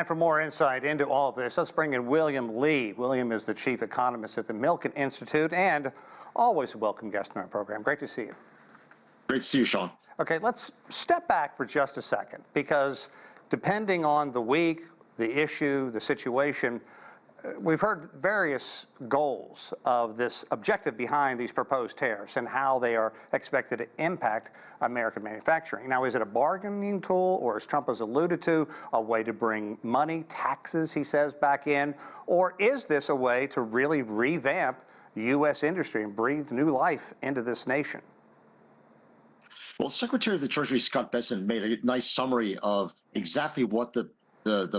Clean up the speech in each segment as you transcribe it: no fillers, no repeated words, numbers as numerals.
for more insight into all of this, let's bring in William Lee. William is the chief economist at the Milken Institute and always a welcome guest in our program. Great to see you. Great to see you, Sean. Okay, let's step back for just a second, because depending on the week, the issue, the situation, we've heard various goals of this objective behind these proposed tariffs and how they are expected to impact American manufacturing. Now, is it a bargaining tool, or, as Trump has alluded to, a way to bring money, taxes, he says, back in? Or is this a way to really revamp U.S. industry and breathe new life into this nation? Well, Secretary of the Treasury Scott Bessent made a nice summary of exactly what the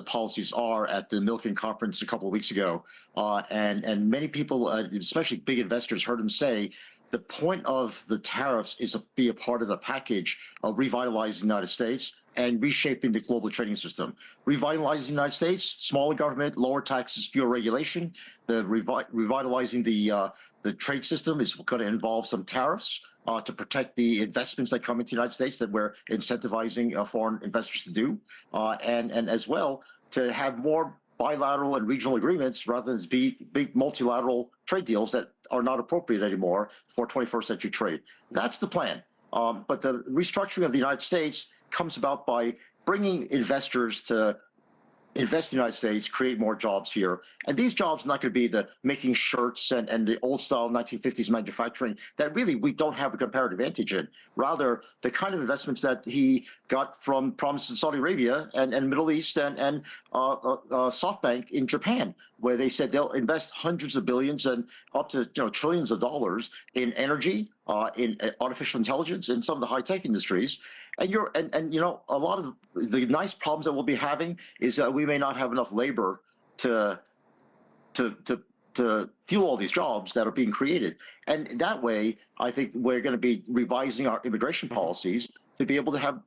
policies are at the Milken conference a couple of weeks ago, and many people, especially big investors, heard him say the point of the tariffs is to be a part of the package of revitalizing the United States and reshaping the global trading system. Revitalizing the United States, smaller government, lower taxes, fewer regulation. Revitalizing the trade system is going to involve some tariffs to protect the investments that come into the United States that we're incentivizing foreign investors to do, and as well to have more bilateral and regional agreements rather than big multilateral trade deals that are not appropriate anymore for 21st century trade. That's the plan. But the restructuring of the United States comes about by bringing investors to invest in the United States, create more jobs here. And these jobs are not going to be the making shirts and the old style 1950s manufacturing that really we don't have a comparative advantage in. Rather, the kind of investments that he got from promises in Saudi Arabia and Middle East and SoftBank in Japan, where they said they'll invest hundreds of billions and up to trillions of dollars in energy, in artificial intelligence, in some of the high-tech industries. And a lot of the nice problems that we'll be having is that we may not have enough labor to fuel all these jobs that are being created. And that way, I think we're going to be revising our immigration policies to be able to have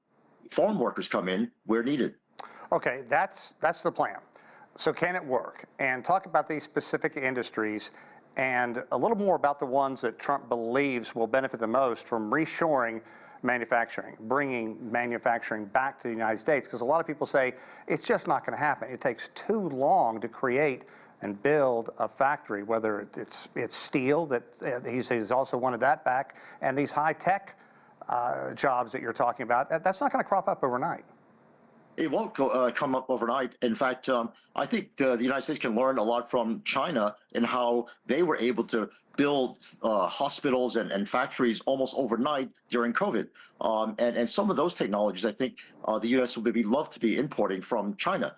foreign workers come in where needed. Okay, that's the plan. So can it work? And talk about these specific industries and a little more about the ones that Trump believes will benefit the most from reshoring manufacturing, bringing manufacturing back to the United States, because a lot of people say it's just not going to happen. It takes too long to create and build a factory, whether it's steel, that he's also wanted that back, and these high-tech jobs that you're talking about, that's not going to crop up overnight. It won't come up overnight. In fact, I think the United States can learn a lot from China in how they were able to build hospitals and factories almost overnight during COVID. And some of those technologies, I think the U.S. will love to be importing from China.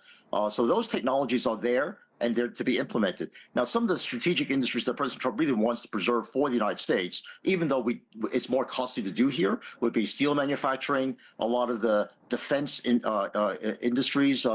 So those technologies are there, and they're to be implemented. Now, some of the strategic industries that President Trump really wants to preserve for the United States, even though it's more costly to do here, would be steel manufacturing, a lot of the defense industries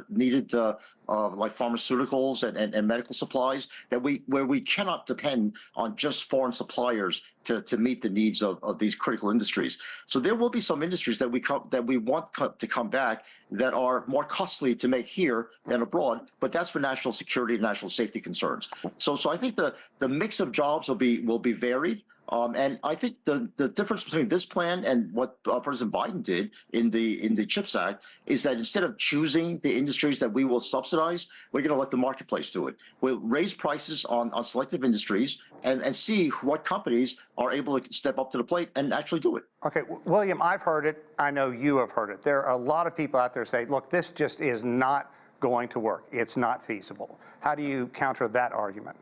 needed, like pharmaceuticals and medical supplies, where we cannot depend on just foreign suppliers to meet the needs of these critical industries. So there will be some industries that we want to come back that are more costly to make here than abroad, but that's for national security and national safety concerns. So I think the mix of jobs will be varied. And I think the difference between this plan and what President Biden did in the CHIPS Act is that instead of choosing the industries that we will subsidize, we're going to let the marketplace do it. We'll raise prices on selective industries and see what companies are able to step up to the plate and actually do it. Okay, William, I've heard it. I know you have heard it. There are a lot of people out there say, look, this just is not going to work. It's not feasible. How do you counter that argument?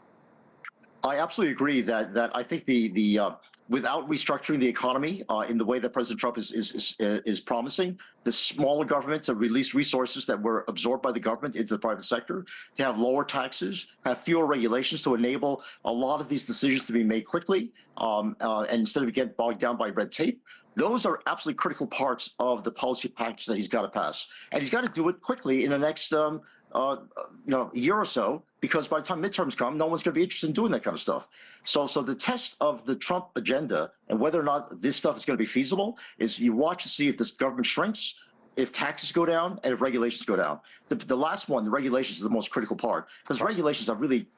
I absolutely agree that I think without restructuring the economy in the way that President Trump is promising, the smaller government to release resources that were absorbed by the government into the private sector, to have lower taxes, have fewer regulations to enable a lot of these decisions to be made quickly, and instead of getting bogged down by red tape. Those are absolutely critical parts of the policy package that he's got to pass, and he's got to do it quickly in the next year or so, because by the time midterms come, no one's going to be interested in doing that kind of stuff. So the test of the Trump agenda and whether or not this stuff is going to be feasible is you watch to see if this government shrinks, if taxes go down, and if regulations go down. The last one, the regulations, is the most critical part, because regulations have really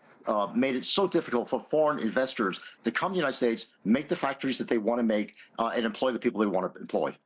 made it so difficult for foreign investors to come to the United States, make the factories that they want to make, and employ the people they want to employ.